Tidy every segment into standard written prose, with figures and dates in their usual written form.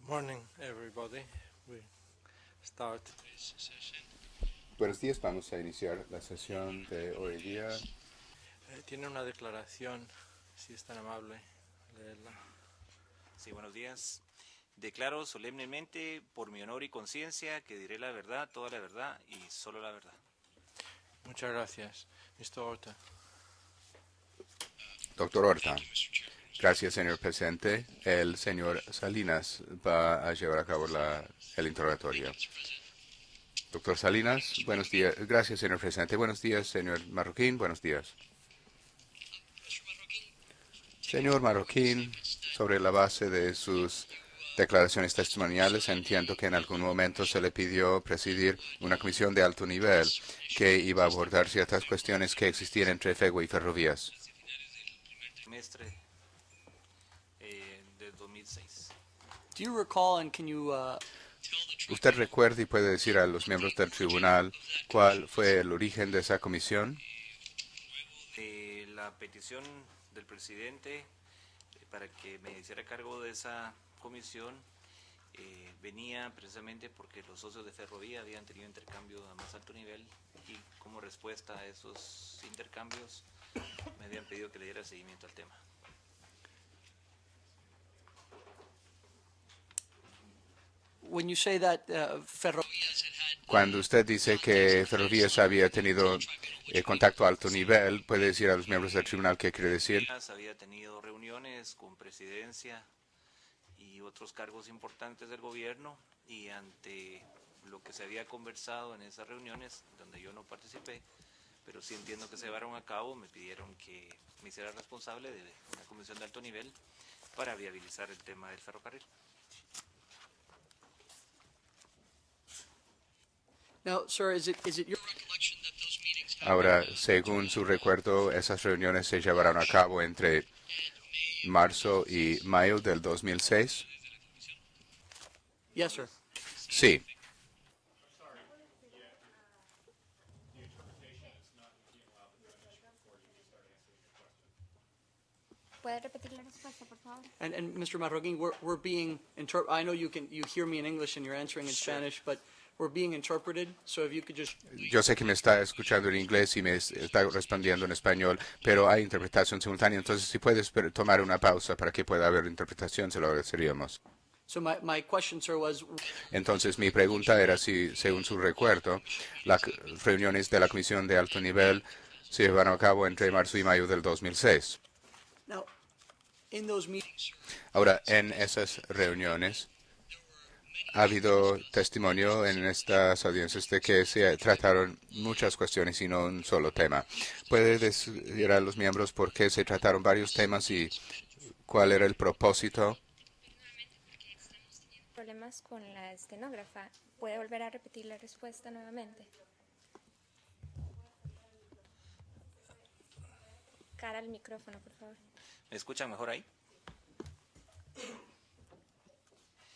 Morning, everybody. We start today's session. Buenos días, vamos a iniciar la sesión de hoy día. Tiene una declaración, si es tan amable, leerla. Sí, buenos días. Declaro solemnemente, por mi honor y conciencia, que diré la verdad, toda la verdad y solo la verdad. Muchas gracias. Mr. Horta. Doctor Horta. Gracias, señor presidente. El señor Salinas va a llevar a cabo el interrogatorio. Doctor Salinas, buenos días. Gracias, señor presidente. Buenos días, señor Marroquín. Buenos días. Señor Marroquín, sobre la base de sus declaraciones testimoniales, entiendo que en algún momento se le pidió presidir una comisión de alto nivel que iba a abordar ciertas cuestiones que existían entre FEGUA y Ferrovías. Trimestre del 2006. Do you recall and can you ¿Usted recuerda y puede decir a los miembros del tribunal cuál fue el origen de esa comisión? La petición del presidente para que me hiciera cargo de esa comisión venía precisamente porque los socios de Ferrovía habían tenido intercambio a más alto nivel y como respuesta a esos intercambios me habían pedido que le diera seguimiento al tema. when you say that Cuando usted dice que Ferrovías había tenido contacto a alto nivel, ¿puede decir a los miembros del tribunal qué quiere decir? Había tenido reuniones con presidencia y otros cargos importantes del gobierno y ante lo que se había conversado en esas reuniones, donde yo no participé, pero sí entiendo que se llevaron a cabo, me pidieron que me hiciera responsable de una comisión de alto nivel para viabilizar el tema del ferrocarril. now, sir, is it your recollection that those meetings Ahora, según su recuerdo, esas reuniones se llevaron a cabo entre marzo y mayo del 2006. Yes, sir. Sí. ¿Puede repetir la respuesta, por favor? And Mr. Marroquin, we're being I know you hear me in English and you're answering in Sure. Spanish, but we're being interpreted. So if you could just Yo sé que me está escuchando en inglés y me está respondiendo en español, pero hay interpretación simultánea. Entonces, si puedes tomar una pausa para que pueda haber interpretación, se lo agradeceríamos. so my question, sir, was Entonces, mi pregunta era si, según su recuerdo, las reuniones de la Comisión de Alto Nivel se llevaron a cabo entre marzo y mayo del 2006. now in those meetings, Ahora, en esas reuniones ha habido testimonio en estas audiencias de que se trataron muchas cuestiones y no un solo tema. ¿Puede decir a los miembros por qué se trataron varios temas y cuál era el propósito? Problemas con la estenógrafa. ¿Puede volver a repetir la respuesta nuevamente? Cara al micrófono, por favor. ¿Me escuchan mejor ahí?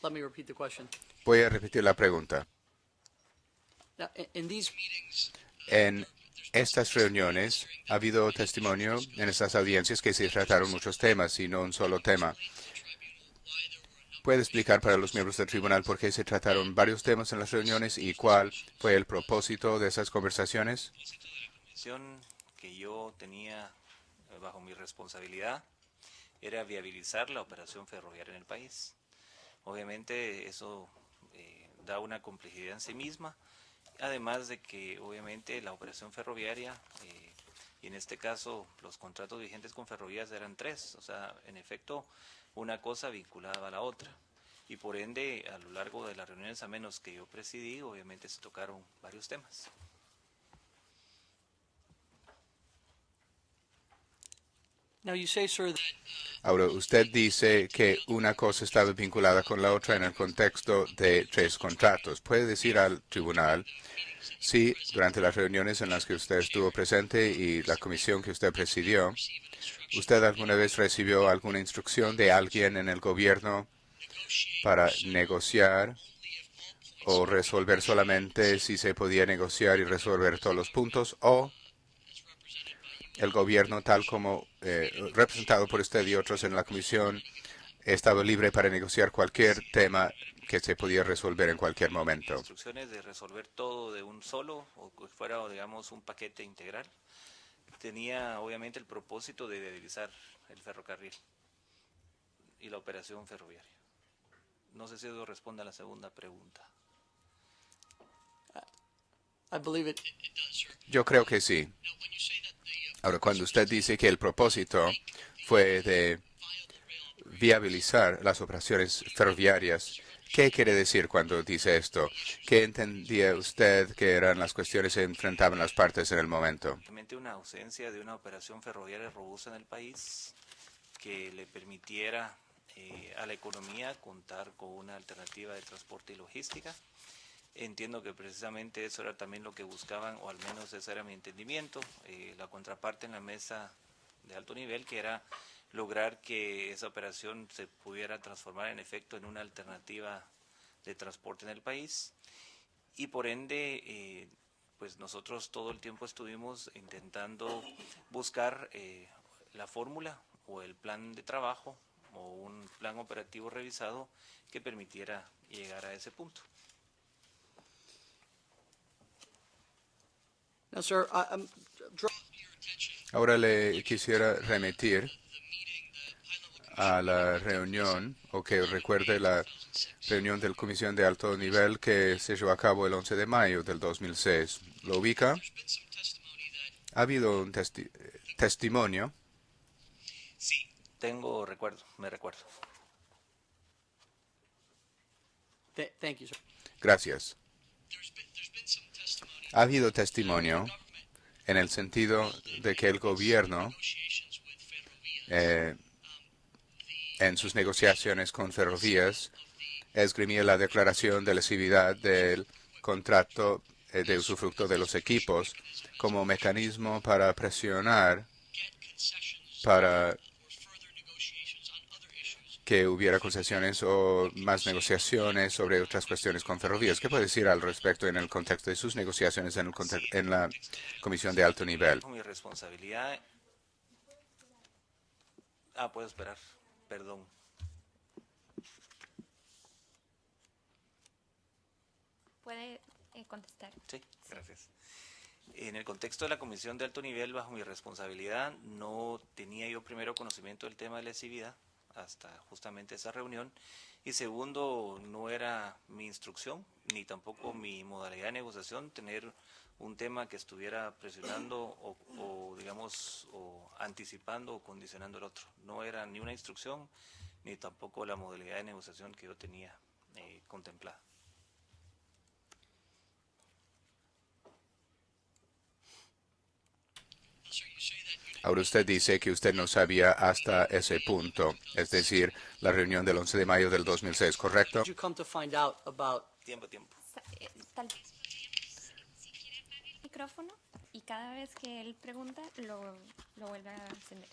let me repeat the question. Voy a repetir la pregunta. Now, in these meetings, En estas reuniones ha habido testimonio en estas audiencias que se trataron muchos temas y no un solo tema. ¿Puede explicar para los miembros del tribunal por qué se trataron varios temas en las reuniones y cuál fue el propósito de esas conversaciones? La comisión que yo tenía bajo mi responsabilidad era viabilizar la operación ferroviaria en el país. Obviamente eso da una complejidad en sí misma, además de que obviamente la operación ferroviaria y en este caso los contratos vigentes con Ferrovías eran 3, o sea, en efecto una cosa vinculada a la otra y por ende a lo largo de las reuniones a menos que yo presidí obviamente se tocaron varios temas. now you say, sir, that Ahora, usted dice que una cosa estaba vinculada con la otra en el contexto de 3 contratos. ¿Puede decir al tribunal si durante las reuniones en las que usted estuvo presente y la comisión que usted presidió, usted alguna vez recibió alguna instrucción de alguien en el gobierno para negociar o resolver solamente si se podía negociar y resolver todos los puntos o el gobierno tal como representado por usted y otros en la comisión he estado libre para negociar cualquier tema que se podía resolver en cualquier momento. Instrucciones de resolver todo de un solo o que fuera, digamos, un paquete integral. Tenía obviamente el propósito de viabilizar el ferrocarril y la operación ferroviaria. No sé si eso responde a la segunda pregunta. I believe it. Yo creo que sí. Ahora, cuando usted dice que el propósito fue de viabilizar las operaciones ferroviarias, ¿qué quiere decir cuando dice esto? ¿Qué entendía usted que eran las cuestiones que enfrentaban las partes en el momento? Realmente una ausencia de una operación ferroviaria robusta en el país que le permitiera a la economía contar con una alternativa de transporte y logística. Entiendo que precisamente eso era también lo que buscaban, o al menos ese era mi entendimiento, la contraparte en la mesa de alto nivel, que era lograr que esa operación se pudiera transformar en efecto en una alternativa de transporte en el país. Y por ende, pues nosotros todo el tiempo estuvimos intentando buscar la fórmula o el plan de trabajo o un plan operativo revisado que permitiera llegar a ese punto. Now, sir, Ahora le quisiera remitir a la reunión, o que recuerde la reunión de la Comisión de Alto Nivel que se llevó a cabo el 11 de mayo del 2006. ¿Lo ubica? Ha habido un testimonio. Me recuerdo. thank you, sir. Gracias. Ha habido testimonio en el sentido de que el gobierno, en sus negociaciones con Ferrovías, esgrimía la declaración de lesividad del contrato de usufructo de los equipos como mecanismo para presionar para que hubiera concesiones o más negociaciones sobre otras cuestiones con Ferrovías. ¿Qué puede decir al respecto en el contexto de sus negociaciones en la Comisión de Alto Nivel? Mi responsabilidad... puedo esperar. Perdón. Puede contestar. Sí, gracias. En el contexto de la Comisión de Alto Nivel, bajo mi responsabilidad, no tenía yo primero conocimiento del tema de lesividad hasta justamente esa reunión, y segundo, no era mi instrucción ni tampoco mi modalidad de negociación tener un tema que estuviera presionando o digamos o anticipando o condicionando el otro. No era ni una instrucción ni tampoco la modalidad de negociación que yo tenía contemplada. Ahora usted dice que usted no sabía hasta ese punto, es decir, la reunión del 11 de mayo del 2006, ¿correcto? Did you come to find out about? Tiempo. Tal vez si quiere apague el micrófono y cada vez que él pregunta lo vuelve a encender.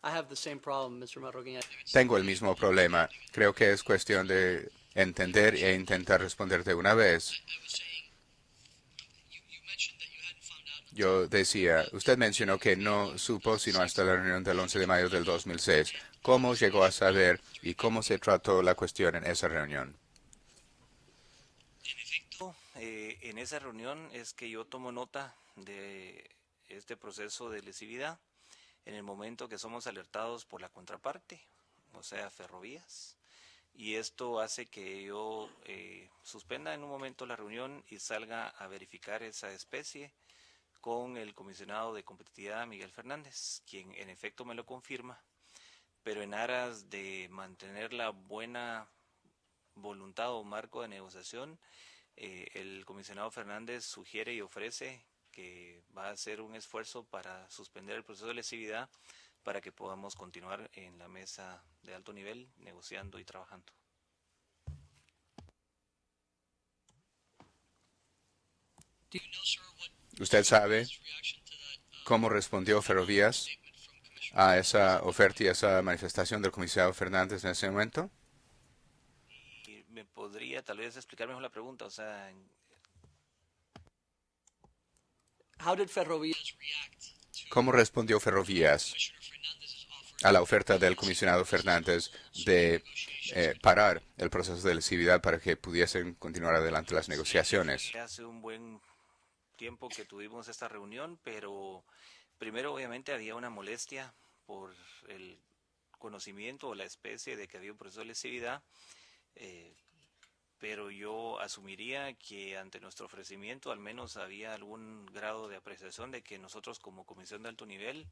I have the same problem, Mr. Marroquín. Tengo el mismo problema. Creo que es cuestión de entender e intentar responder de una vez. Yo decía, usted mencionó que no supo sino hasta la reunión del 11 de mayo del 2006. ¿Cómo llegó a saber y cómo se trató la cuestión en esa reunión? En esa reunión es que yo tomo nota de este proceso de lesividad en el momento que somos alertados por la contraparte, o sea, Ferrovías, y esto hace que yo suspenda en un momento la reunión y salga a verificar esa especie con el comisionado de competitividad Miguel Fernández, quien en efecto me lo confirma, pero en aras de mantener la buena voluntad o marco de negociación, el comisionado Fernández sugiere y ofrece que va a hacer un esfuerzo para suspender el proceso de lesividad para que podamos continuar en la mesa de alto nivel negociando y trabajando. ¿Usted sabe cómo respondió Ferrovías a esa oferta y a esa manifestación del comisionado Fernández en ese momento? Y me podría tal vez explicar mejor la pregunta, o sea, How did Ferrovías? ¿Cómo respondió Ferrovías a la oferta del comisionado Fernández de parar el proceso de lesividad para que pudiesen continuar adelante las negociaciones. Hace un buen tiempo que tuvimos esta reunión, pero primero obviamente había una molestia por el conocimiento o la especie de que había un proceso de lesividad, pero yo asumiría que ante nuestro ofrecimiento al menos había algún grado de apreciación de que nosotros como comisión de alto nivel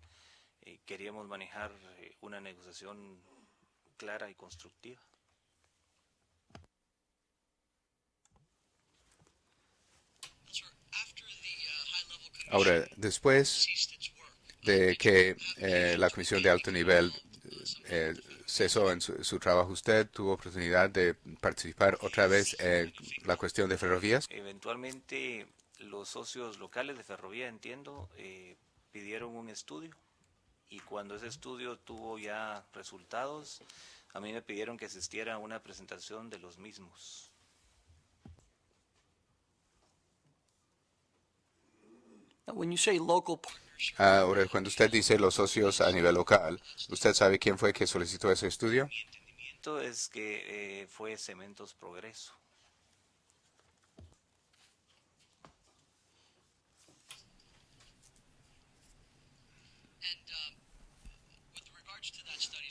queríamos manejar una negociación clara y constructiva. Ahora, después de que la comisión de alto nivel cesó en su trabajo, ¿usted tuvo oportunidad de participar otra vez en la cuestión de ferrovías? Eventualmente los socios locales de Ferrovía, entiendo, pidieron un estudio y cuando ese estudio tuvo ya resultados, a mí me pidieron que asistiera a una presentación de los mismos. Now, when you say local, Ahora, cuando usted dice los socios a nivel local, ¿usted sabe quién fue que solicitó ese estudio? Esto es que fue Cementos Progreso.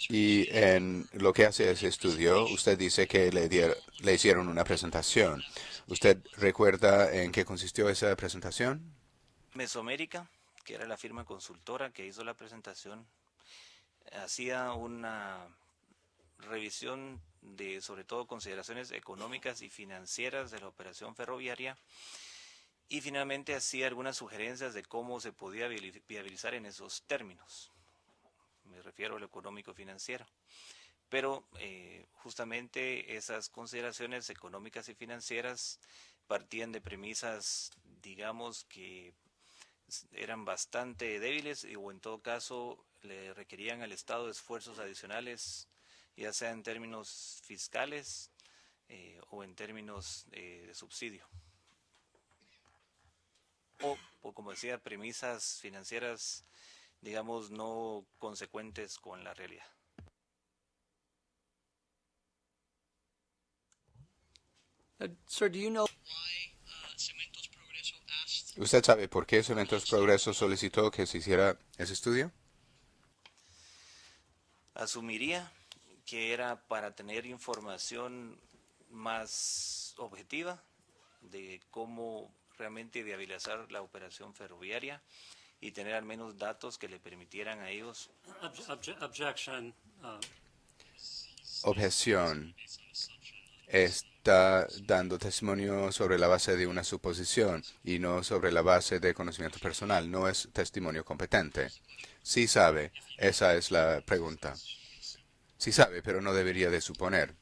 Y en lo que hace ese estudio, usted dice que le hicieron una presentación. ¿Usted recuerda en qué consistió esa presentación? Mesoamérica, que era la firma consultora que hizo la presentación, hacía una revisión de sobre todo consideraciones económicas y financieras de la operación ferroviaria y finalmente hacía algunas sugerencias de cómo se podía viabilizar en esos términos. Me refiero a lo económico-financiero. Pero justamente esas consideraciones económicas y financieras partían de premisas, digamos, que eran bastante débiles o en todo caso le requerían al Estado esfuerzos adicionales, ya sea en términos fiscales o en términos de subsidio. O como decía, premisas financieras, digamos, no consecuentes con la realidad. sir, do you know ¿Usted sabe por qué Cementos Progreso solicitó que se hiciera ese estudio? Asumiría que era para tener información más objetiva de cómo realmente viabilizar la operación ferroviaria y tener al menos datos que le permitieran a ellos. Objection. Objeción. Está dando testimonio sobre la base de una suposición y no sobre la base de conocimiento personal. No es testimonio competente. Sí sabe. Esa es la pregunta. Sí sabe, pero no debería de suponer.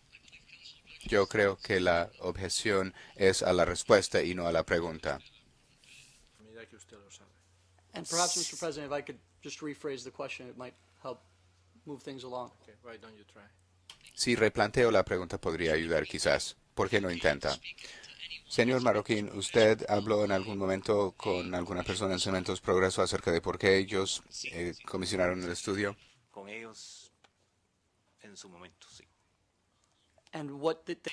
Yo creo que la objeción es a la respuesta y no a la pregunta. Mira que usted lo sabe. and perhaps, Mr. President, if I could just rephrase the question, it might help move things along. Okay, why don't you try? Si replanteo la pregunta podría ayudar quizás. ¿Por qué no intenta? Señor Marroquín, ¿usted habló en algún momento con alguna persona en Cementos Progreso acerca de por qué ellos comisionaron el estudio? Con ellos en su momento, sí. And what did they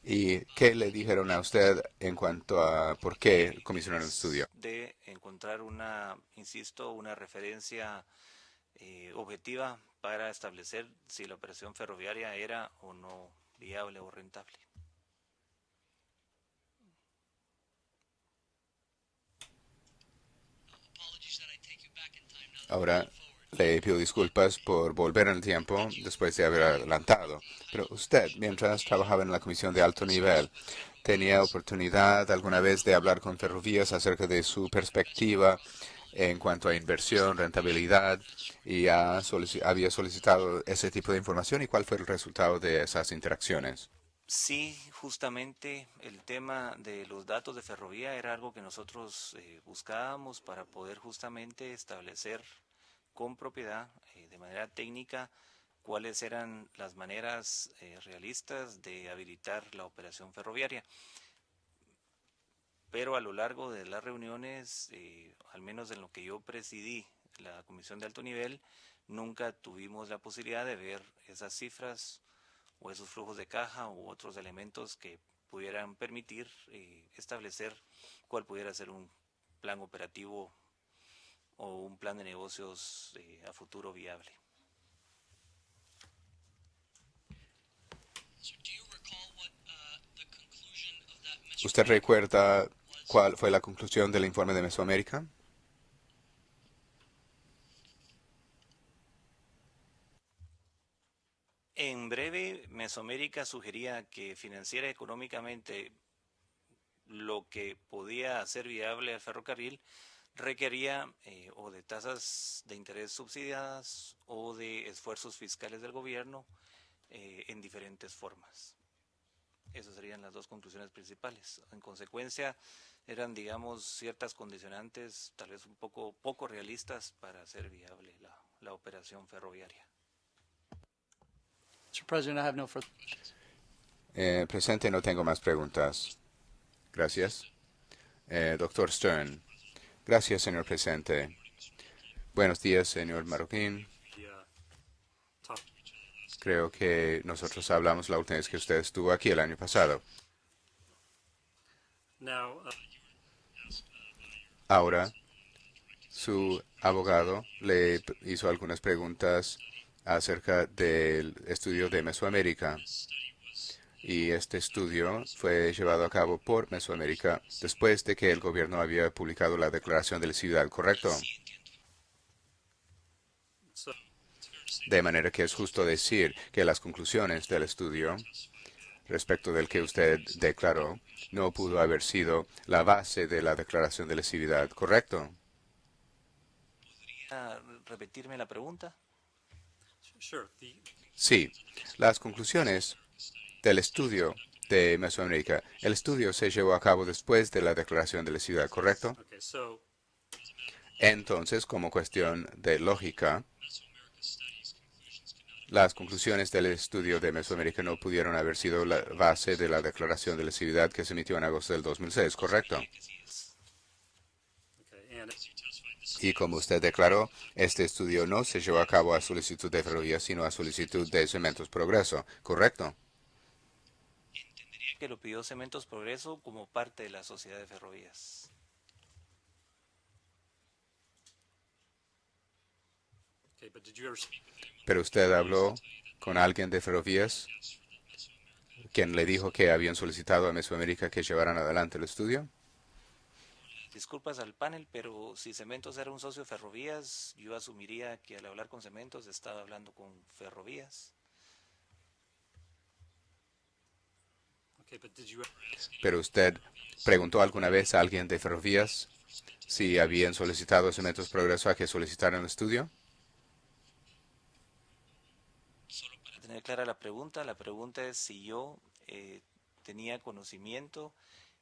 ¿Y qué le dijeron a usted en cuanto a por qué comisionaron el estudio? De encontrar una, insisto, una referencia objetiva para establecer si la operación ferroviaria era o no viable o rentable. Ahora le pido disculpas por volver en el tiempo después de haber adelantado. Pero usted, mientras trabajaba en la comisión de alto nivel, ¿tenía oportunidad alguna vez de hablar con Ferrovías acerca de su perspectiva en cuanto a inversión, rentabilidad, y había solicitado ese tipo de información? ¿Y cuál fue el resultado de esas interacciones? Sí, justamente el tema de los datos de ferrovía era algo que nosotros buscábamos para poder justamente establecer con propiedad, de manera técnica, cuáles eran las maneras realistas de habilitar la operación ferroviaria. Pero a lo largo de las reuniones, al menos en lo que yo presidí, la Comisión de Alto Nivel, nunca tuvimos la posibilidad de ver esas cifras o esos flujos de caja u otros elementos que pudieran permitir establecer cuál pudiera ser un plan operativo o un plan de negocios a futuro viable. ¿Usted recuerda cuál fue la conclusión del informe de Mesoamérica? En breve, Mesoamérica sugería que financiera económicamente lo que podía hacer viable al ferrocarril requería o de tasas de interés subsidiadas o de esfuerzos fiscales del gobierno en diferentes formas. Esas serían las dos conclusiones principales. En consecuencia, eran, digamos, ciertas condicionantes tal vez un poco realistas para hacer viable la operación ferroviaria. Mr. President, I have no further. Presente, no tengo más preguntas. Gracias. Doctor Stern. Gracias, señor presidente. Buenos días, señor Marroquín. Talk. Creo que nosotros hablamos la última vez que usted estuvo aquí el año pasado. Now, Ahora, su abogado le hizo algunas preguntas acerca del estudio de Mesoamérica. Y este estudio fue llevado a cabo por Mesoamérica después de que el gobierno había publicado la declaración de lesividad, ¿correcto? so, De manera que es justo decir que las conclusiones del estudio respecto del que usted declaró no pudo haber sido la base de la declaración de lesividad, ¿correcto? ¿Repetirme la pregunta? sure. Sí, las conclusiones del estudio de Mesoamérica. El estudio se llevó a cabo después de la declaración de lesividad, ¿correcto? Okay, so Entonces, como cuestión de lógica, las conclusiones del estudio de Mesoamérica no pudieron haber sido la base de la declaración de lesividad que se emitió en agosto del 2006, ¿correcto? okay, and Y como usted declaró, este estudio no se llevó a cabo a solicitud de Ferrovías, sino a solicitud de Cementos Progreso, ¿correcto? Que lo pidió Cementos Progreso como parte de la sociedad de ferrovías. okay, but did you ever speak? Pero usted habló con alguien de Ferrovías, quien le dijo que habían solicitado a Mesoamérica que llevaran adelante el estudio. Disculpas al panel, pero si Cementos era un socio de ferrovías, yo asumiría que al hablar con Cementos estaba hablando con ferrovías. Okay, but did you ever ask? Pero usted preguntó alguna vez a alguien de Ferrovías si habían solicitado a Cementos Progreso a que solicitaran el estudio. Para tener clara la pregunta es si yo tenía conocimiento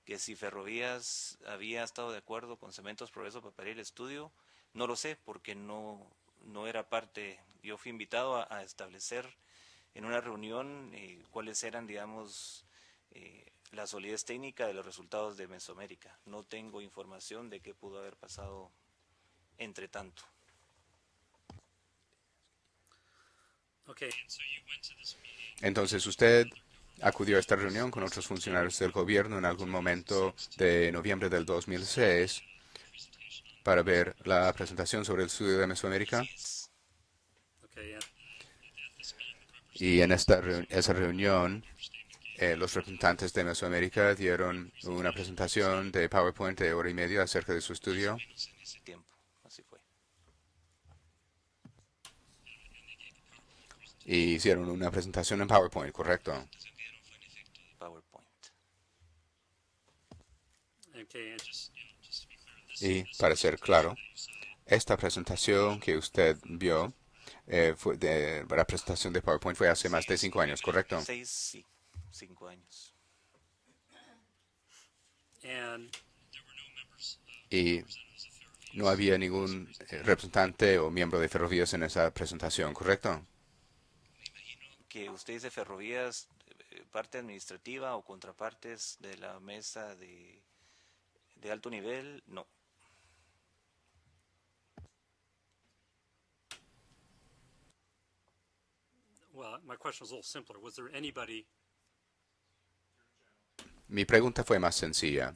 que si Ferrovías había estado de acuerdo con Cementos Progreso para pedir el estudio. No lo sé porque no era parte. Yo fui invitado a establecer en una reunión cuáles eran, digamos, la solidez técnica de los resultados de Mesoamérica. No tengo información de qué pudo haber pasado entre tanto. Okay, Entonces usted acudió a esta reunión con otros funcionarios del gobierno en algún momento de noviembre del 2006 para ver la presentación sobre el estudio de Mesoamérica. okay, and Y en esa reunión, los representantes de Mesoamérica dieron una presentación de PowerPoint de hora y media acerca de su estudio. En ese tiempo, así fue. Y hicieron una presentación en PowerPoint, ¿correcto? PowerPoint. okay, and just to be clear, this Y para ser claro, esta presentación que usted vio, la presentación de PowerPoint fue hace más de 5 años, ¿correcto? 5 años. and Y no había ningún representante o miembro de Ferrovías en esa presentación, ¿correcto? Que usted dice ferrovías, parte administrativa o contrapartes de la mesa de alto nivel, no. my question was a little simpler. Was there anybody? Mi pregunta fue más sencilla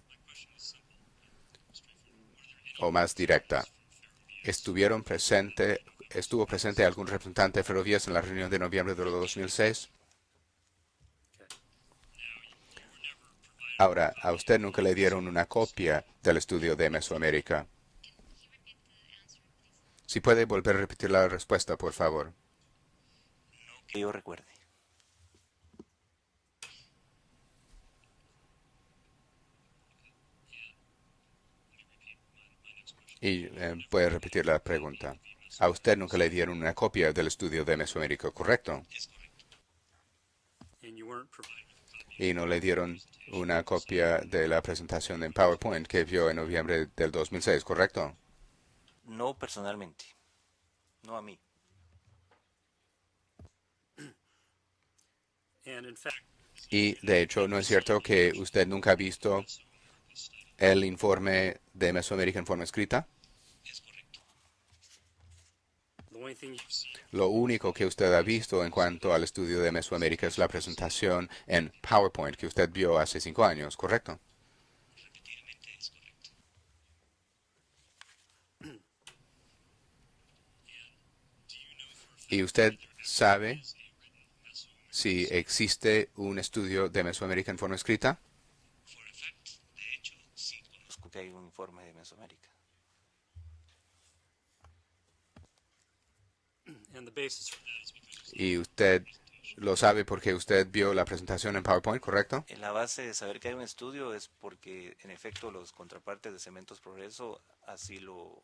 o más directa. ¿Estuvo presente algún representante de Ferrovías en la reunión de noviembre de 2006? Ahora, a usted nunca le dieron una copia del estudio de Mesoamérica. Si puede volver a repetir la respuesta, por favor. Que yo recuerde. Y puede repetir la pregunta. A usted nunca le dieron una copia del estudio de Mesoamérica, ¿correcto? And you weren't provided. Y no le dieron una copia de la presentación en PowerPoint que vio en noviembre del 2006, ¿correcto? No personalmente. No a mí. And in fact, Y de hecho, ¿no es cierto que usted nunca ha visto el informe de Mesoamérica en forma escrita? the only thing you've seen Lo único que usted ha visto en cuanto al estudio de Mesoamérica es la presentación en PowerPoint que usted vio hace 5 años, ¿correcto? ¿Y usted sabe si existe un estudio de Mesoamérica en forma escrita? Conozco que hay un informe de Mesoamérica. and the basis for that is because Y usted lo sabe porque usted vio la presentación en PowerPoint, ¿correcto? La base de saber que hay un estudio es porque, en efecto, los contrapartes de Cementos Progreso así lo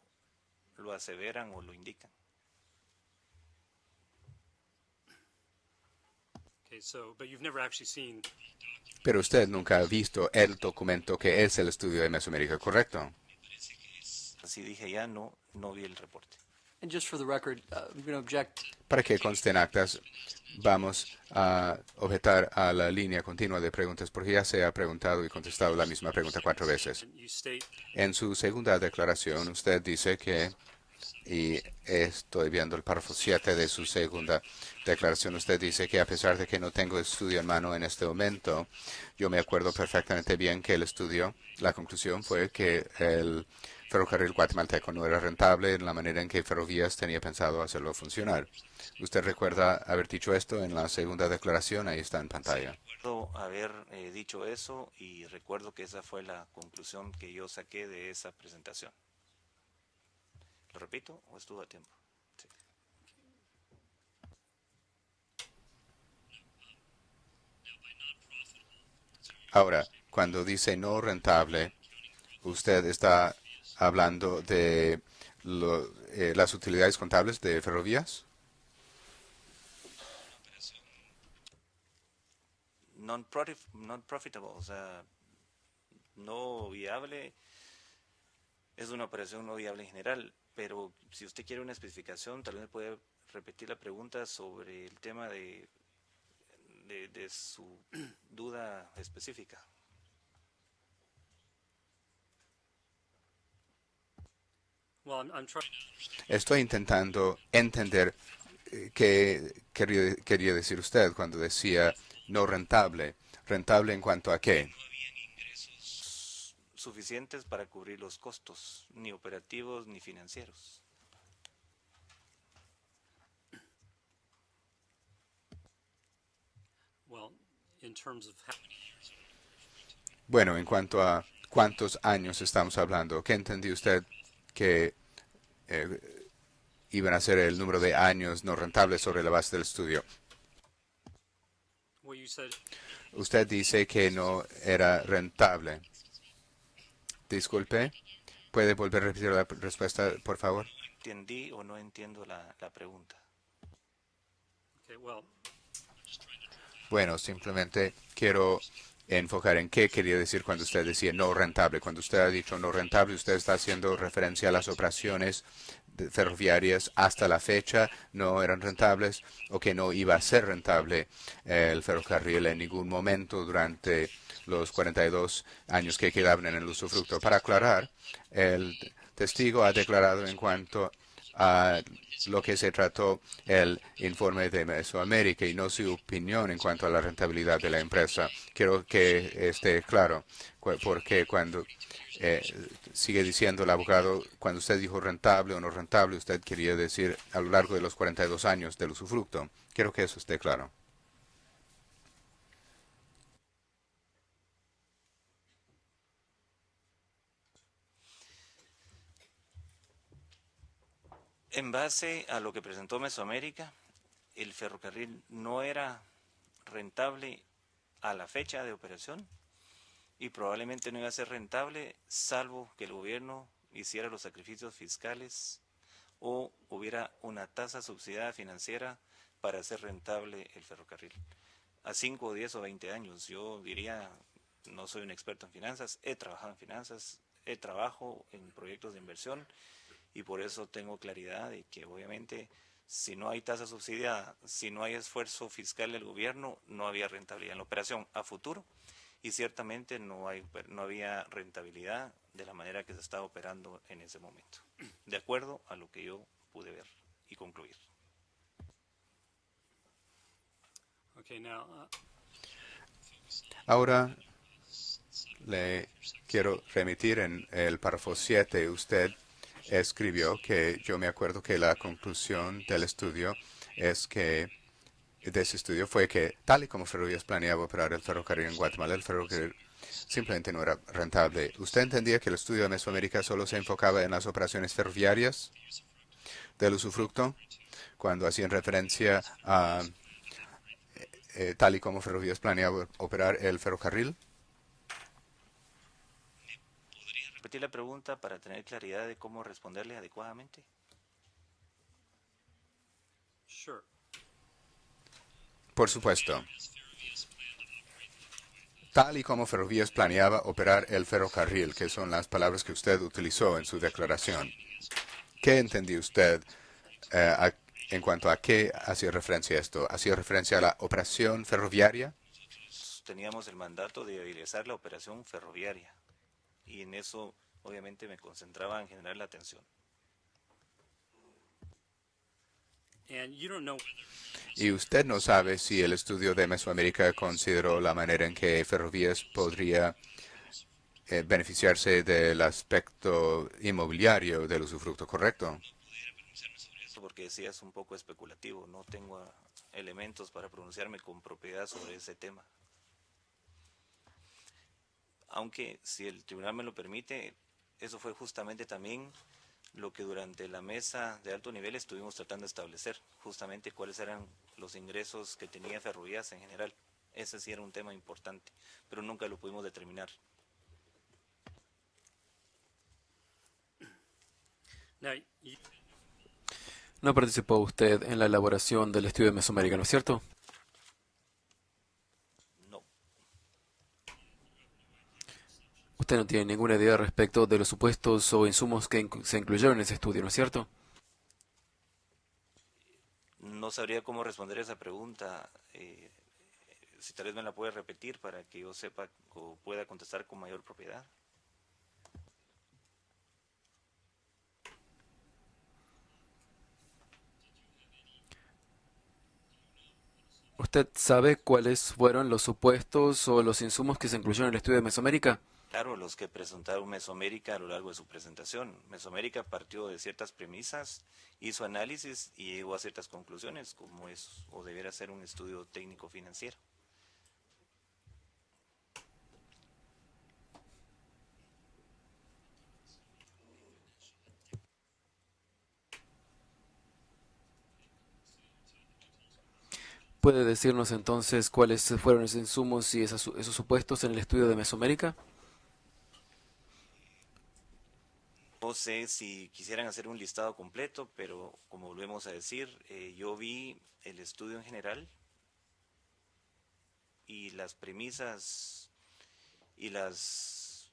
aseveran o lo indican. okay, so but you've never actually seen Pero usted nunca ha visto el documento que es el estudio de Mesoamérica, ¿correcto? Así dije ya, no vi el reporte. And just for the record, I'm going to object. Para que conste en actas, vamos a objetar a la línea continua de preguntas porque ya se ha preguntado y contestado la misma pregunta 4 veces. and you state En su segunda declaración, usted dice que, y estoy viendo el párrafo 7 de su segunda declaración, usted dice que a pesar de que no tengo estudio en mano en este momento, yo me acuerdo perfectamente bien que el estudio, la conclusión fue que el ferrocarril guatemalteco no era rentable en la manera en que Ferrovías tenía pensado hacerlo funcionar. ¿Usted recuerda haber dicho esto en la segunda declaración? Ahí está en pantalla. Recuerdo haber dicho eso y recuerdo que esa fue la conclusión que yo saqué de esa presentación. ¿Lo repito o estuvo a tiempo? Sí. Ahora, cuando dice no rentable, usted está hablando de las utilidades contables de Ferrovías. Non-profitable, o sea, no viable, es una operación no viable en general, pero si usted quiere una especificación, tal vez me puede repetir la pregunta sobre el tema de su duda específica. well I'm trying to understand Estoy intentando entender qué quería decir usted cuando decía no rentable. ¿Rentable en cuanto a qué? Suficientes para cubrir los costos, ni operativos ni financieros. well in terms of how many years Bueno, en cuanto a cuántos años estamos hablando, ¿qué entendió usted que iban a ser el número de años no rentables sobre la base del estudio? well you said Usted dice que no era rentable. Disculpe, ¿puede volver a repetir la respuesta, por favor? ¿Entendí o no entiendo la pregunta? okay well Bueno, simplemente quiero enfocar en qué quería decir cuando usted decía no rentable. Cuando usted ha dicho no rentable, usted está haciendo referencia a las operaciones ferroviarias hasta la fecha no eran rentables o que no iba a ser rentable el ferrocarril en ningún momento durante los 42 años que quedaban en el usufructo. Para aclarar, el testigo ha declarado en cuanto a lo que se trató el informe de Mesoamérica y no su opinión en cuanto a la rentabilidad de la empresa. Quiero que esté claro, porque cuando sigue diciendo el abogado, cuando usted dijo rentable o no rentable, usted quería decir a lo largo de los 42 años del usufructo. Quiero que eso esté claro. En base a lo que presentó Mesoamérica, el ferrocarril no era rentable a la fecha de operación y probablemente no iba a ser rentable salvo que el gobierno hiciera los sacrificios fiscales o hubiera una tasa subsidiada financiera para hacer rentable el ferrocarril. A 5, 10 o 20 años, yo diría, no soy un experto en finanzas, he trabajado en finanzas, he trabajado en proyectos de inversión y por eso tengo claridad de que obviamente si no hay tasa subsidiada, si no hay esfuerzo fiscal del gobierno, no había rentabilidad en la operación a futuro y ciertamente no había rentabilidad de la manera que se estaba operando en ese momento, de acuerdo a lo que yo pude ver y concluir. Okay, now, Ahora le quiero remitir en el párrafo 7. Usted escribió que yo me acuerdo que la conclusión del estudio es que de ese estudio fue que tal y como Ferrovías planeaba operar el ferrocarril en Guatemala, el ferrocarril simplemente no era rentable. ¿Usted entendía que el estudio de Mesoamérica solo se enfocaba en las operaciones ferroviarias del usufructo cuando hacían referencia a tal y como Ferrovías planeaba operar el ferrocarril? ¿Podría repetir la pregunta para tener claridad de cómo responderle adecuadamente? sure. Por supuesto. Tal y como Ferrovías planeaba operar el ferrocarril, que son las palabras que usted utilizó en su declaración. ¿Qué entendió usted en cuanto a qué hacía referencia esto? ¿Hacía referencia a la operación ferroviaria? Teníamos el mandato de viabilizar la operación ferroviaria y en eso obviamente me concentraba en generar la atención. And you don't know Y usted no sabe si el estudio de Mesoamérica consideró la manera en que Ferrovías podría beneficiarse del aspecto inmobiliario del usufructo, ¿correcto? Porque decía es un poco especulativo, no tengo elementos para pronunciarme con propiedad sobre ese tema. Aunque si el tribunal me lo permite, eso fue justamente también lo que durante la mesa de alto nivel estuvimos tratando de establecer, justamente cuáles eran los ingresos que tenía Ferrovías en general. Ese sí era un tema importante, pero nunca lo pudimos determinar. now. You, No participó usted en la elaboración del estudio de Mesoamérica, ¿no es cierto? No, Usted no tiene ninguna idea respecto de los supuestos o insumos que se incluyeron en ese estudio, ¿no es cierto? no sabría cómo responder esa pregunta. Si tal vez me la puede repetir para que yo sepa o pueda contestar con mayor propiedad. ¿Usted sabe cuáles fueron los supuestos o los insumos que se incluyeron en el estudio de Mesoamérica? Claro, los que presentaron Mesoamérica a lo largo de su presentación. Mesoamérica partió de ciertas premisas, hizo análisis y llegó a ciertas conclusiones, como es o debiera ser un estudio técnico financiero. ¿Puede decirnos entonces cuáles fueron esos insumos y esos supuestos en el estudio de Mesoamérica? No sé si quisieran hacer un listado completo, pero como volvemos a decir, yo vi el estudio en general y las premisas y las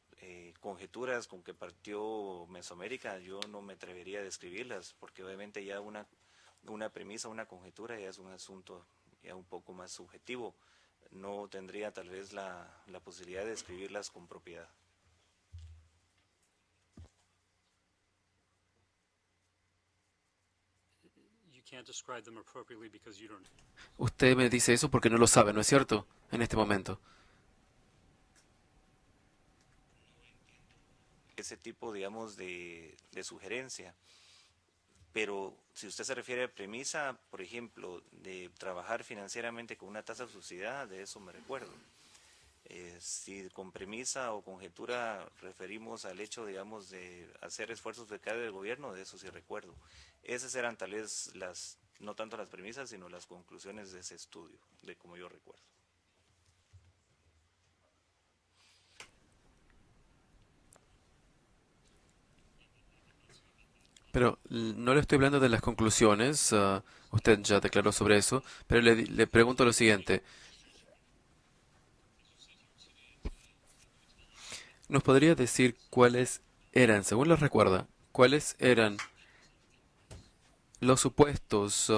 conjeturas con que partió Mesoamérica, yo no me atrevería a describirlas, porque obviamente ya una premisa, una conjetura ya es un asunto ya un poco más subjetivo. No tendría tal vez la posibilidad de describirlas con propiedad. can't describe them appropriately because you don't. Usted me dice eso porque no lo sabe, ¿no es cierto? En este momento. Ese tipo, digamos, de sugerencia. Pero si usted se refiere a premisa, por ejemplo, de trabajar financieramente con una tasa subsidiada, de eso me recuerdo. Si con premisa o conjetura referimos al hecho, digamos, de hacer esfuerzos de cada del gobierno, de eso sí recuerdo. Esas eran tal vez no tanto las premisas, sino las conclusiones de ese estudio, de como yo recuerdo. Pero no le estoy hablando de las conclusiones, usted ya declaró sobre eso, pero le pregunto lo siguiente. ¿Nos podría decir cuáles eran, según los recuerda, cuáles eran los supuestos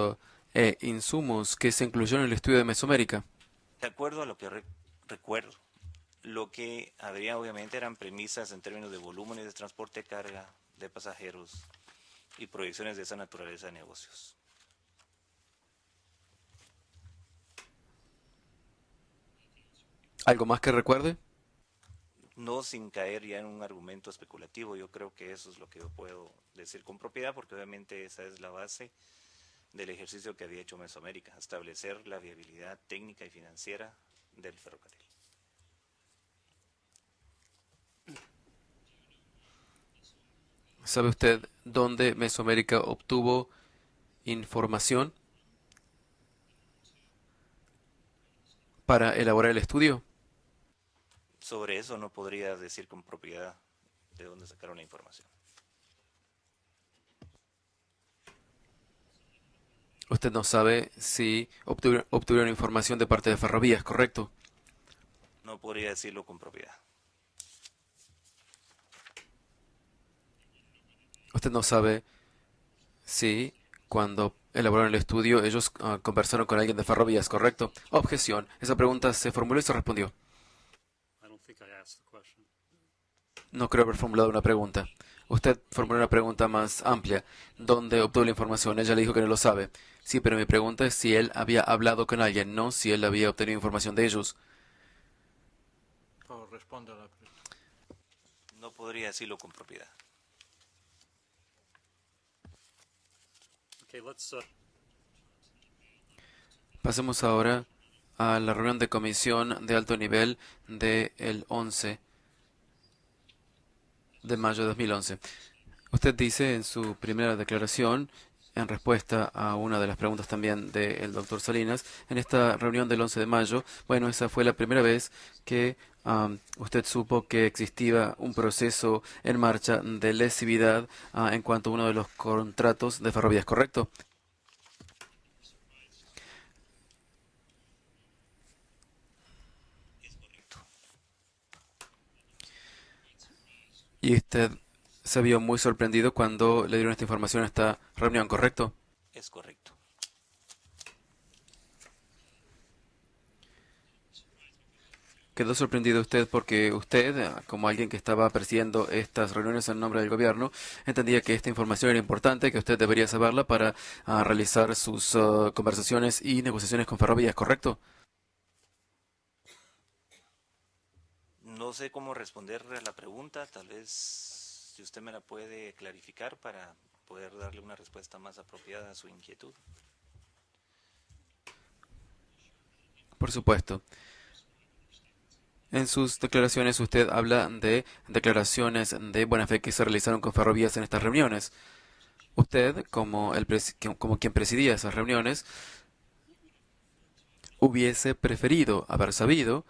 e insumos que se incluyeron en el estudio de Mesoamérica? De acuerdo a lo que recuerdo, lo que habría obviamente eran premisas en términos de volúmenes de transporte de carga, de pasajeros y proyecciones de esa naturaleza de negocios. ¿Algo más que recuerde? No sin caer ya en un argumento especulativo, yo creo que eso es lo que yo puedo decir con propiedad, porque obviamente esa es la base del ejercicio que había hecho Mesoamérica, establecer la viabilidad técnica y financiera del ferrocarril. ¿Sabe usted dónde Mesoamérica obtuvo información para elaborar el estudio? Sobre eso no podría decir con propiedad de dónde sacaron la información. Usted no sabe si obtuvieron información de parte de Ferrovías, ¿correcto? No podría decirlo con propiedad. Usted no sabe si cuando elaboraron el estudio ellos conversaron con alguien de Ferrovías, ¿correcto? Objeción. Esa pregunta se formuló y se respondió. I don't think I asked the question. No creo haber formulado una pregunta. Usted formuló una pregunta más amplia. ¿Dónde obtuvo la información? Ella le dijo que no lo sabe. Sí, pero mi pregunta es si él había hablado con alguien, no si él había obtenido información de ellos. Por favor, responda a la pregunta. No podría decirlo con propiedad. Okay, let's. Pasemos ahora a la reunión de comisión de alto nivel del 11 de mayo de 2011. Usted dice en su primera declaración, en respuesta a una de las preguntas también del doctor Salinas, en esta reunión del 11 de mayo, bueno, esa fue la primera vez que usted supo que existía un proceso en marcha de lesividad en cuanto a uno de los contratos de Ferrovías, ¿correcto? Es correcto. Y usted se vio muy sorprendido cuando le dieron esta información a esta reunión, ¿correcto? Es correcto. Quedó sorprendido usted porque usted, como alguien que estaba presidiendo estas reuniones en nombre del gobierno, entendía que esta información era importante, que usted debería saberla para realizar sus conversaciones y negociaciones con Ferrovías, ¿correcto? No sé cómo responder a la pregunta, tal vez si usted me la puede clarificar para poder darle una respuesta más apropiada a su inquietud. Por supuesto. En sus declaraciones usted habla de declaraciones de buena fe que se realizaron con Ferrovías en estas reuniones. Usted, como quien presidía esas reuniones, hubiese preferido haber sabido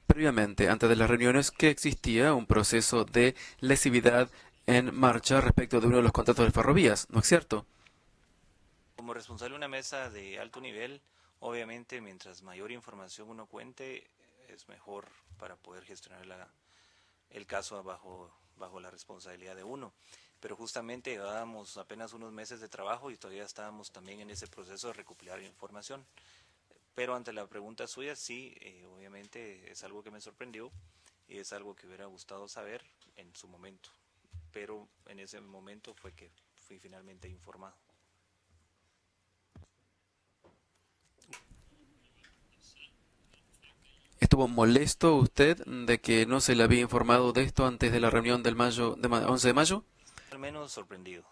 previamente, antes de las reuniones, que existía un proceso de lesividad en marcha respecto de uno de los contratos de Ferrovías, ¿no es cierto? Como responsable de una mesa de alto nivel, obviamente mientras mayor información uno cuente, es mejor para poder gestionar el caso bajo la responsabilidad de uno. Pero justamente llevábamos apenas unos meses de trabajo y todavía estábamos también en ese proceso de recopilar información. Pero ante la pregunta suya, sí, obviamente es algo que me sorprendió y es algo que hubiera gustado saber en su momento. Pero en ese momento fue que fui finalmente informado. ¿Estuvo molesto usted de que no se le había informado de esto antes de la reunión del 11 de mayo? Al menos sorprendido.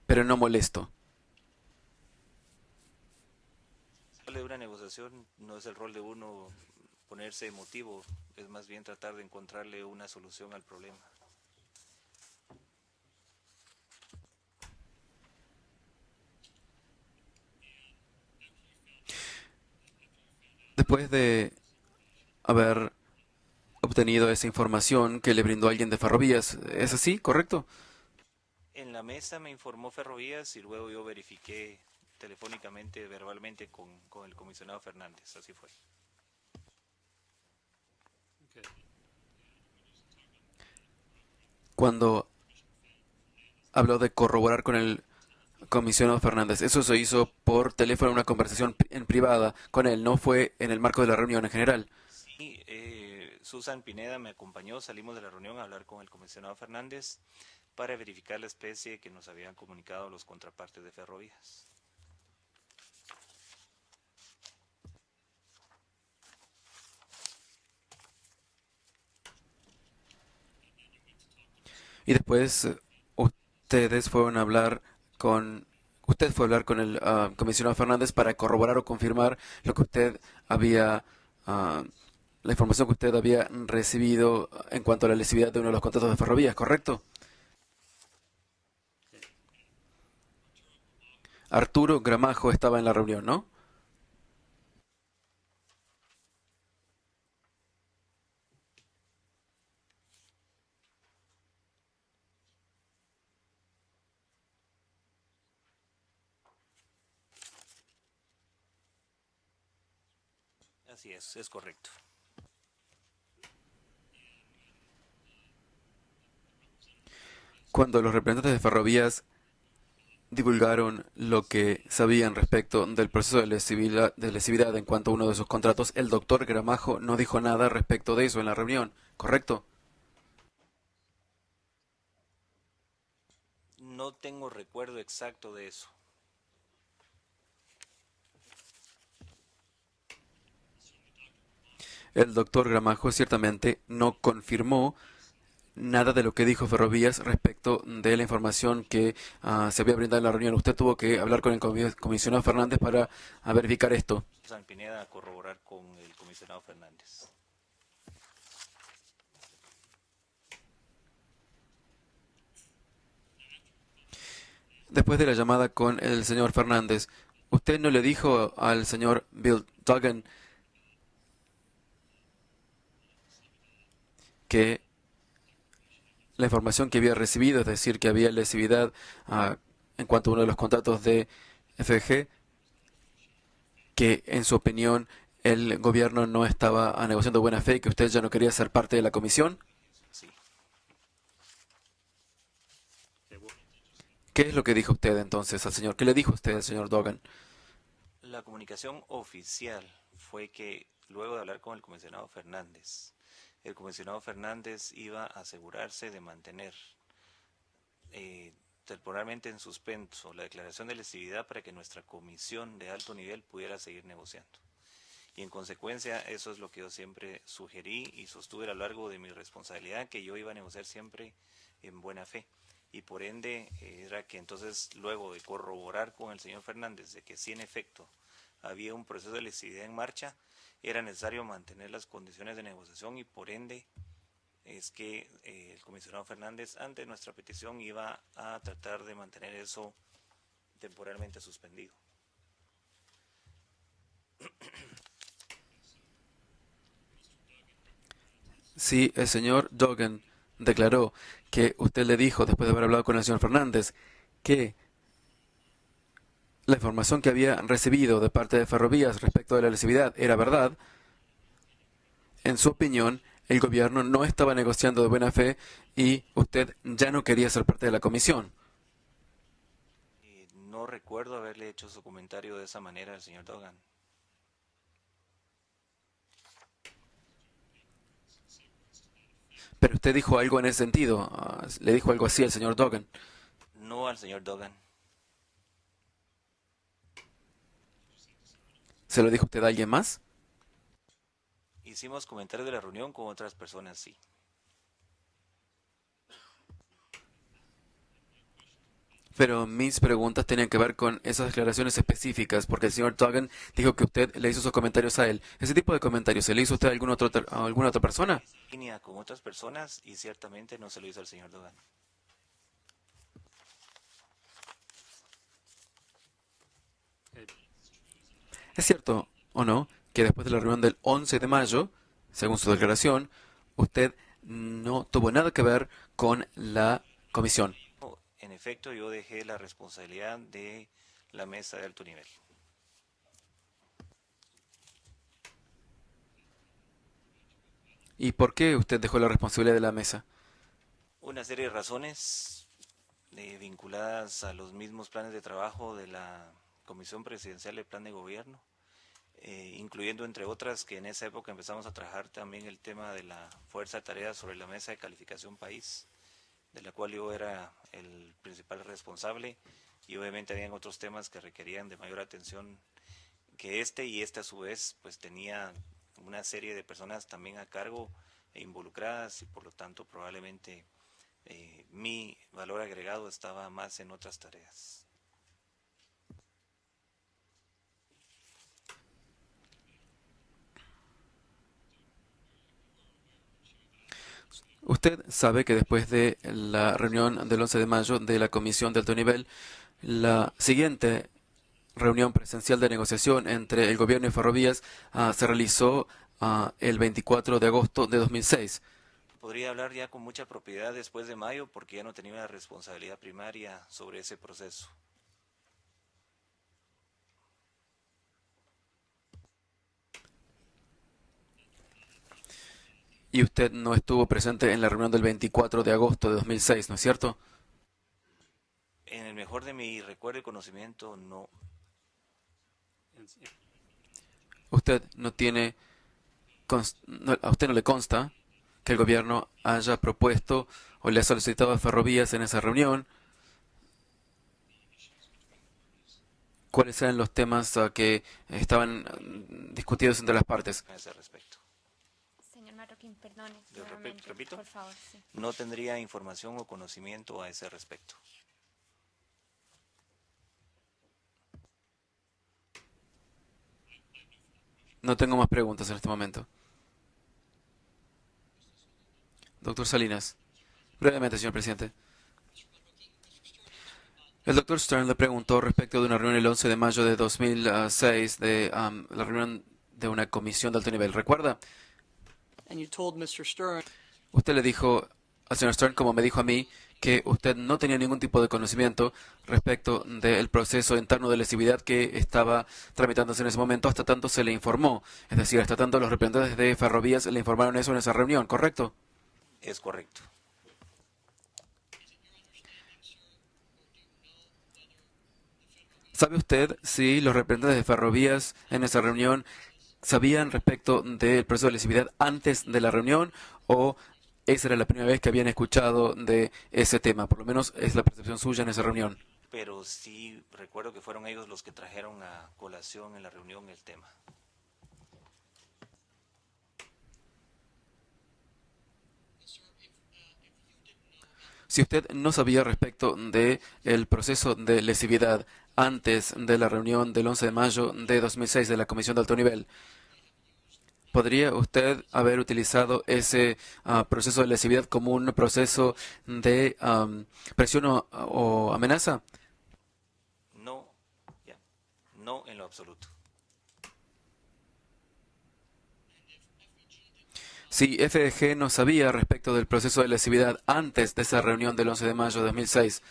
Pero no molesto. El rol de una negociación no es el rol de uno ponerse emotivo, es más bien tratar de encontrarle una solución al problema. Después de haber obtenido esa información que le brindó alguien de Ferrovías, ¿es así, correcto? En la mesa me informó Ferrovías y luego yo verifiqué telefónicamente, verbalmente con el comisionado Fernández, así fue. Okay. Cuando habló de corroborar con el comisionado Fernández, eso se hizo por teléfono, una conversación en privada con él, no fue en el marco de la reunión en general. Y Susan Pineda me acompañó, salimos de la reunión a hablar con el comisionado Fernández para verificar la especie que nos habían comunicado los contrapartes de Ferrovías. Y después ustedes fueron a hablar usted fue a hablar con el comisionado Fernández para corroborar o confirmar lo que usted había, la información que usted había recibido en cuanto a la lesividad de uno de los contratos de Ferrovías, ¿correcto? Arturo Gramajo estaba en la reunión, ¿no? Así es correcto. Cuando los representantes de Ferrovías divulgaron lo que sabían respecto del proceso de lesividad en cuanto a uno de sus contratos, el doctor Gramajo no dijo nada respecto de eso en la reunión, ¿correcto? No tengo recuerdo exacto de eso. El doctor Gramajo ciertamente no confirmó nada de lo que dijo Ferrovías respecto de la información que se había brindado en la reunión. Usted tuvo que hablar con el comisionado Fernández para verificar esto. Susan Pineda a corroborar con el comisionado Fernández. Después de la llamada con el señor Fernández, ¿usted no le dijo al señor Bill Duggan que la información que había recibido, es decir, que había lesividad en cuanto a uno de los contratos de FG, que en su opinión el gobierno no estaba negociando de buena fe y que usted ya no quería ser parte de la comisión? Sí. Okay, well, ¿Qué es lo que dijo usted entonces al señor? ¿Qué le dijo usted al señor Duggan? La comunicación oficial fue que luego de hablar con el comisionado Fernández, el comisionado Fernández iba a asegurarse de mantener temporalmente en suspenso la declaración de lesividad para que nuestra comisión de alto nivel pudiera seguir negociando. Y en consecuencia eso es lo que yo siempre sugerí y sostuve a lo largo de mi responsabilidad, que yo iba a negociar siempre en buena fe. Y por ende era que entonces luego de corroborar con el señor Fernández de que sí en efecto había un proceso de lesividad en marcha, era necesario mantener las condiciones de negociación y por ende es que el comisionado Fernández ante nuestra petición iba a tratar de mantener eso temporalmente suspendido. Sí, el señor Duggan declaró que usted le dijo, después de haber hablado con el señor Fernández, que la información que había recibido de parte de Ferrovías respecto de la lesividad era verdad. En su opinión, el gobierno no estaba negociando de buena fe y usted ya no quería ser parte de la comisión. No recuerdo haberle hecho su comentario de esa manera al señor Duggan. Pero usted dijo algo en ese sentido, le dijo algo así al señor Duggan. No al señor Duggan. ¿Se lo dijo usted a alguien más? Hicimos comentarios de la reunión con otras personas, sí. Pero mis preguntas tenían que ver con esas declaraciones específicas, porque el señor Duggan dijo que usted le hizo esos comentarios a él. ¿Ese tipo de comentarios se le hizo usted a alguna otra persona? Línea con otras personas y ciertamente no se lo hizo al señor Dogan. ¿Es cierto o no que después de la reunión del 11 de mayo, según su declaración, usted no tuvo nada que ver con la comisión? En efecto, yo dejé la responsabilidad de la mesa de alto nivel. ¿Y por qué usted dejó la responsabilidad de la mesa? Una serie de razones vinculadas a los mismos planes de trabajo de la Comisión Presidencial de Plan de Gobierno, incluyendo entre otras que en esa época empezamos a trabajar también el tema de la fuerza de tareas sobre la mesa de calificación país, de la cual yo era el principal responsable, y obviamente habían otros temas que requerían de mayor atención que y este a su vez pues tenía una serie de personas también a cargo e involucradas, y por lo tanto probablemente mi valor agregado estaba más en otras tareas. Usted sabe que después de la reunión del 11 de mayo de la Comisión de Alto Nivel, la siguiente reunión presencial de negociación entre el gobierno y Ferrovías se realizó el 24 de agosto de 2006. Podría hablar ya con mucha propiedad después de mayo porque ya no tenía una responsabilidad primaria sobre ese proceso. Y usted no estuvo presente en la reunión del 24 de agosto de 2006, ¿no es cierto? En el mejor de mi recuerdo y conocimiento, no. Usted no tiene, a usted no le consta que el gobierno haya propuesto o le ha solicitado a Ferrovías en esa reunión cuáles eran los temas que estaban discutidos entre las partes. A ese respecto. Señor Marroquín, perdone Yo nuevamente, repito. por favor, sí. No tendría información o conocimiento a ese respecto. No tengo más preguntas en este momento. Doctor Salinas. Brevemente, señor presidente. El doctor Stern le preguntó respecto de una reunión el 11 de mayo de 2006, de la reunión de una comisión de alto nivel. ¿Recuerda? And you told Mr. Stern Usted le dijo al señor Stern, como me dijo a mí, que usted no tenía ningún tipo de conocimiento respecto del proceso interno de lesividad que estaba tramitándose en ese momento, hasta tanto se le informó. Es decir, hasta tanto los representantes de Ferrovías le informaron eso en esa reunión, ¿correcto? Es correcto. ¿Sabe usted si los representantes de Ferrovías en esa reunión sabían respecto del proceso de lesividad antes de la reunión o esa era la primera vez que habían escuchado de ese tema? Por lo menos es la percepción suya en esa reunión. Pero sí recuerdo que fueron ellos los que trajeron a colación en la reunión el tema. Si usted no sabía respecto del proceso de lesividad antes de la reunión del 11 de mayo de 2006 de la Comisión de Alto Nivel, ¿podría usted haber utilizado ese proceso de lesividad como un proceso de presión o amenaza? No, no en lo absoluto. Si FDG no sabía respecto del proceso de lesividad antes de esa reunión del 11 de mayo de 2006,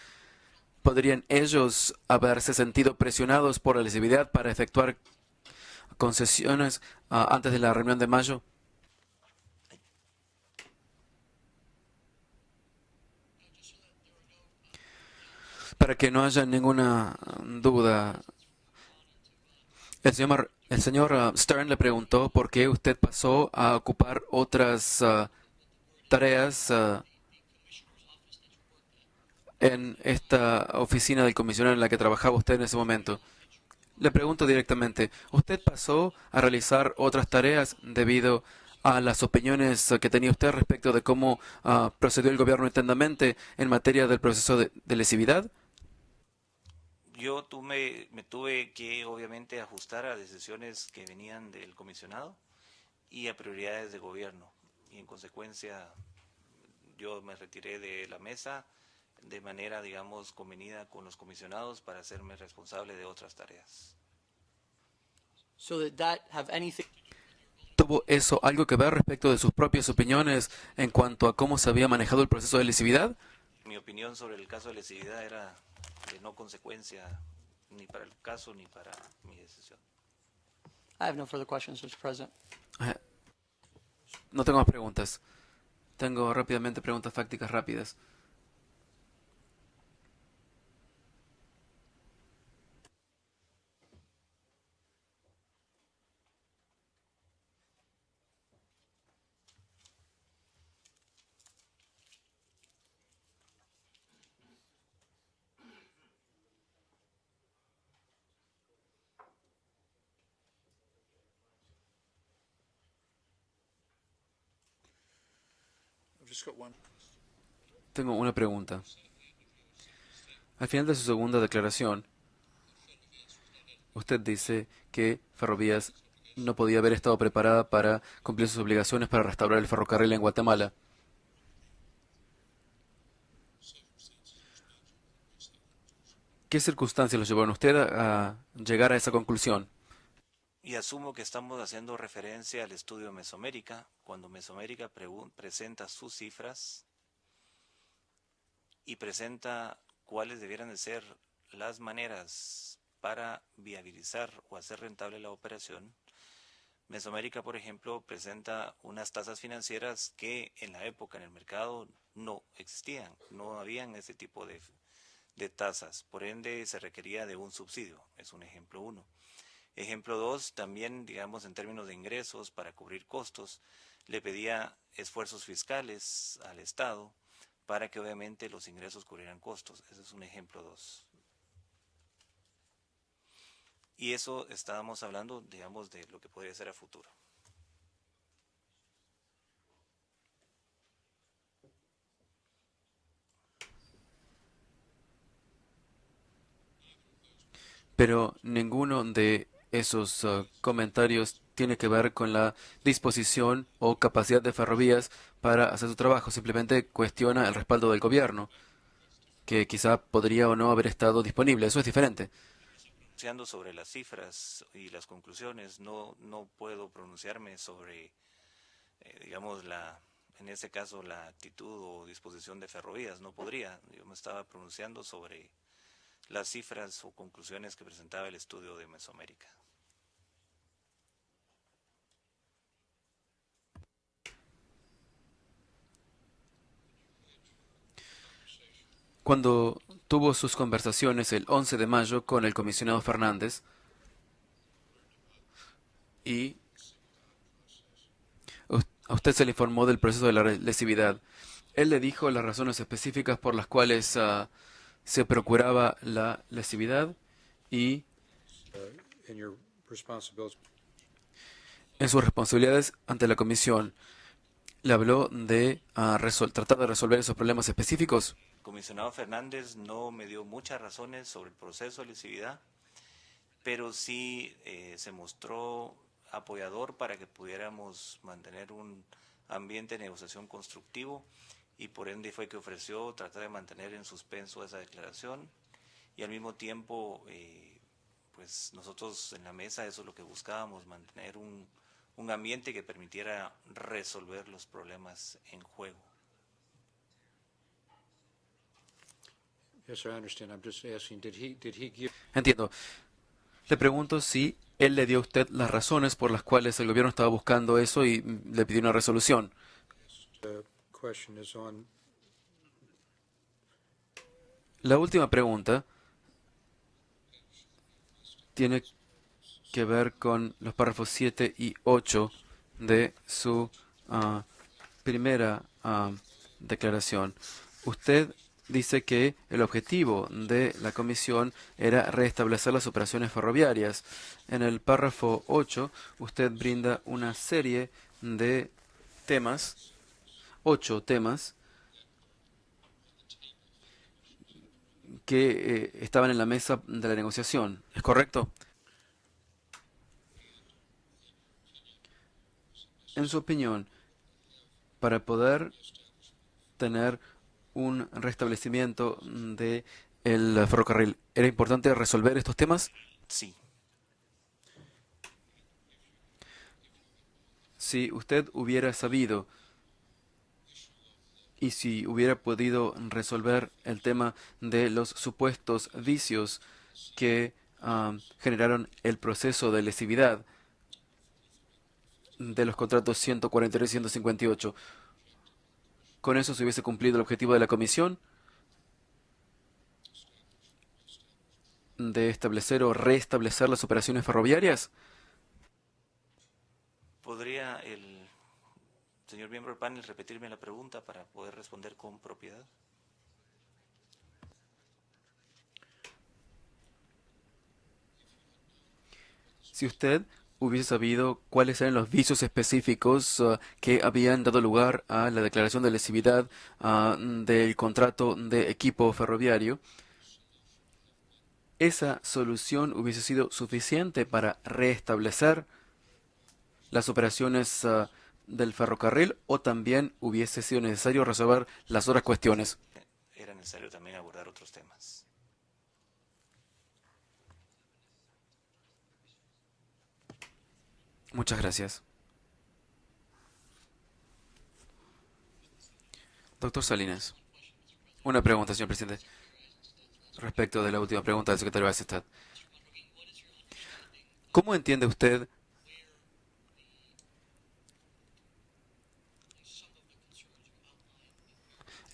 ¿podrían ellos haberse sentido presionados por la lesividad para efectuar concesiones antes de la reunión de mayo? Para que no haya ninguna duda, el señor Stern le preguntó por qué usted pasó a ocupar otras tareas en esta oficina del comisionado en la que trabajaba usted en ese momento. Le pregunto directamente, ¿usted pasó a realizar otras tareas debido a las opiniones que tenía usted respecto de cómo procedió el gobierno internamente en materia del proceso de lesividad? Me tuve que obviamente ajustar a decisiones que venían del comisionado y a prioridades de gobierno. Y en consecuencia yo me retiré de la mesa de manera, digamos, convenida con los comisionados para hacerme responsable de otras tareas. So did that have anything ¿Tuvo eso algo que ver respecto de sus propias opiniones en cuanto a cómo se había manejado el proceso de lesividad? Mi opinión sobre el caso de lesividad era de no consecuencia ni para el caso ni para mi decisión. I have no further questions, Mr. President. Eh, No tengo más preguntas. Tengo rápidamente preguntas fácticas rápidas. I've just got one. Tengo una pregunta. Al final de su segunda declaración, usted dice que Ferrovías no podía haber estado preparada para cumplir sus obligaciones para restaurar el ferrocarril en Guatemala. ¿Qué circunstancias lo llevaron a usted a llegar a esa conclusión? Y asumo que estamos haciendo referencia al estudio Mesoamérica, cuando Mesoamérica presenta sus cifras y presenta cuáles debieran de ser las maneras para viabilizar o hacer rentable la operación. Mesoamérica, por ejemplo, presenta unas tasas financieras que en la época en el mercado no existían, no habían ese tipo de tasas, por ende se requería de un subsidio, es un ejemplo 1. Ejemplo 2, también, digamos, en términos de ingresos para cubrir costos, le pedía esfuerzos fiscales al Estado para que obviamente los ingresos cubrieran costos. Ese es un ejemplo 2. Y eso estábamos hablando, digamos, de lo que podría ser a futuro. Pero ninguno de esos comentarios tiene que ver con la disposición o capacidad de Ferrovías para hacer su trabajo. Simplemente cuestiona el respaldo del gobierno, que quizá podría o no haber estado disponible. Eso es diferente. Pronunciando sobre las cifras y las conclusiones, no puedo pronunciarme sobre, digamos, en este caso, la actitud o disposición de Ferrovías. No podría. Yo me estaba pronunciando sobre las cifras o conclusiones que presentaba el estudio de Mesoamérica. Cuando tuvo sus conversaciones el 11 de mayo con el comisionado Fernández y a usted se le informó del proceso de la lesividad, él le dijo las razones específicas por las cuales se procuraba la lesividad y In your responsibilities, en sus responsabilidades ante la comisión, le habló de tratar de resolver esos problemas específicos. El comisionado Fernández no me dio muchas razones sobre el proceso de lesividad, pero sí se mostró apoyador para que pudiéramos mantener un ambiente de negociación constructivo y por ende fue que ofreció tratar de mantener en suspenso esa declaración y al mismo tiempo pues nosotros en la mesa eso es lo que buscábamos, mantener un ambiente que permitiera resolver los problemas en juego. yes, sir, I understand. I'm just asking, did he give Entiendo. Le pregunto si él le dio a usted las razones por las cuales el gobierno estaba buscando eso y le pidió una resolución. the question is on La última pregunta tiene que ver con los párrafos 7 y 8 de su primera declaración. Usted dice que el objetivo de la comisión era restablecer las operaciones ferroviarias. En el párrafo 8, usted brinda una serie de temas, 8 temas, que estaban en la mesa de la negociación. ¿Es correcto? En su opinión, para poder tener un restablecimiento de el ferrocarril, ¿era importante resolver estos temas? Sí, Si usted hubiera sabido y si hubiera podido resolver el tema de los supuestos vicios que generaron el proceso de lesividad de los contratos 143 y 158, ¿con eso se hubiese cumplido el objetivo de la comisión de establecer o restablecer las operaciones ferroviarias? ¿podría el señor miembro del panel repetirme la pregunta para poder responder con propiedad? Si usted hubiese sabido cuáles eran los vicios específicos que habían dado lugar a la declaración de lesividad del contrato de equipo ferroviario, esa solución hubiese sido suficiente para restablecer las operaciones del ferrocarril, o también hubiese sido necesario resolver las otras cuestiones. Era necesario también abordar otros temas. Muchas gracias. Doctor Salinas, una pregunta, señor presidente, respecto de la última pregunta del secretario de Estado. ¿Cómo entiende usted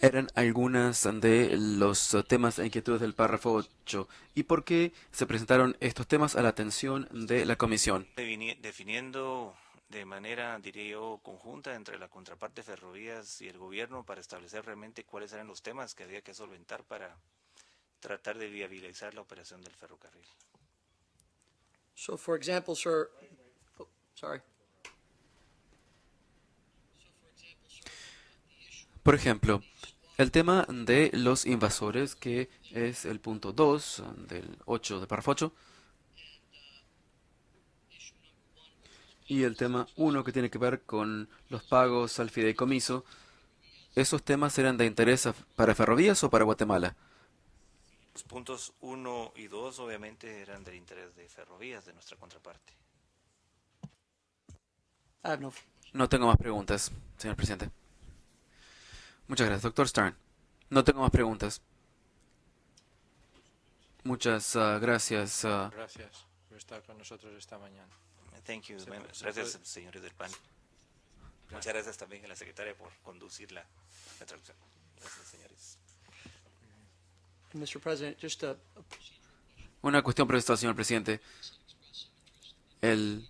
eran algunas de los temas e inquietudes del párrafo 8 y por qué se presentaron estos temas a la atención de la comisión? Definiendo de manera, diría yo, conjunta entre la contraparte ferrovías y el gobierno para establecer realmente cuáles eran los temas que había que solventar para tratar de viabilizar la operación del ferrocarril. So, for example, sir, oh, sorry. Por ejemplo, el tema de los invasores, que es el punto 2 del 8 de párrafo 8, y el tema 1 que tiene que ver con los pagos al fideicomiso. ¿Esos temas eran de interés para Ferrovías o para Guatemala? Los puntos 1 y 2 obviamente eran del interés de ferrovías, de nuestra contraparte. I have no. No tengo más preguntas, señor presidente. Muchas gracias, doctor Stern. No tengo más preguntas. Muchas gracias. Gracias por estar con nosotros esta mañana. Thank you. Se Gracias, puede- señores del panel. Muchas gracias también a la secretaria por conducir la traducción. Gracias, señores. Mr. President, just Una cuestión procesal, señor presidente. El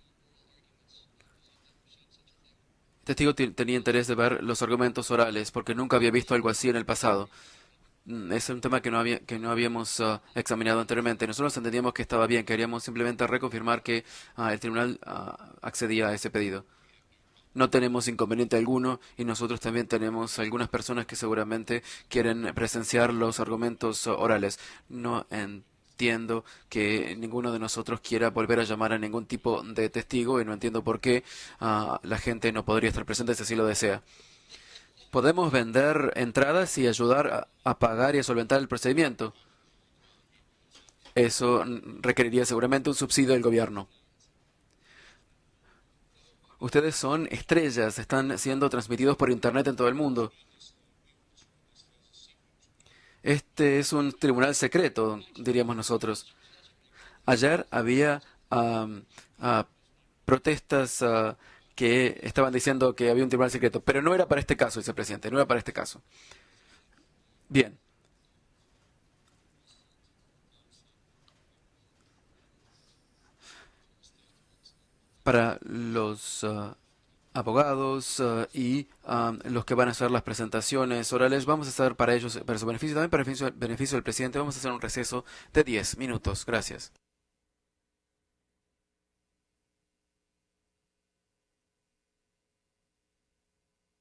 testigo tenía interés de ver los argumentos orales porque nunca había visto algo así en el pasado. Es un tema que no habíamos examinado anteriormente. Nosotros entendíamos que estaba bien, queríamos simplemente reconfirmar que el tribunal accedía a ese pedido. No tenemos inconveniente alguno y nosotros también tenemos algunas personas que seguramente quieren presenciar los argumentos orales. No entiendo que ninguno de nosotros quiera volver a llamar a ningún tipo de testigo y no entiendo por qué la gente no podría estar presente si así lo desea. Podemos vender entradas y ayudar a pagar y a solventar el procedimiento. Eso requeriría seguramente un subsidio del gobierno. Ustedes son estrellas, están siendo transmitidos por internet en todo el mundo. Este es un tribunal secreto, diríamos nosotros. Ayer había protestas que estaban diciendo que había un tribunal secreto, pero no era para este caso, vicepresidente, no era para este caso. Bien. Para los abogados y los que van a hacer las presentaciones orales. Vamos a estar para ellos, para su beneficio, también para beneficio del presidente. Vamos a hacer un receso de 10 minutos. Gracias.